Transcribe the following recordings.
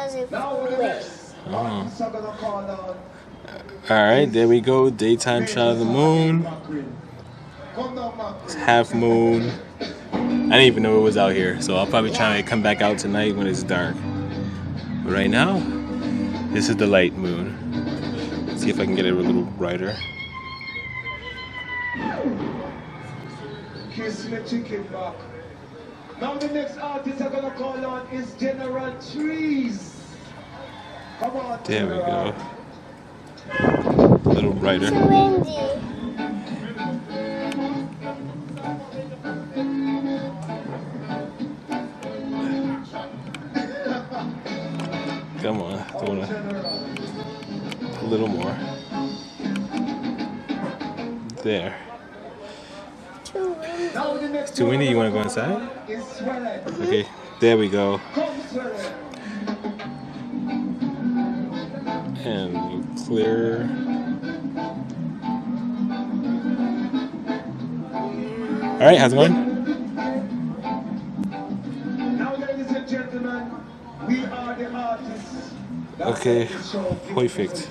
doesn't wait. Oh. Alright, there we go. Daytime shot of the moon. It's half moon. I didn't even know it was out here, so I'll probably try to come back out tonight when it's dark. But right now, this is the light moon. Let's see if I can get it a little brighter. Kiss me chicken back. Now the next artist I'm gonna call on is General Trees. Come on, there we go. A little brighter. It's windy. Come on, a little more. There. It's too windy. You want to go inside? Okay, there we go. And clear. All right, how's it going? Now, ladies and gentlemen, we are the artists. Okay, perfect.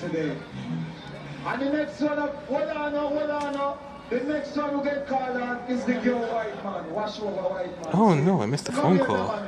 And the next one, hold on. The next one who get called on is the girl white man. Wash over white man. Oh no, I missed the phone call.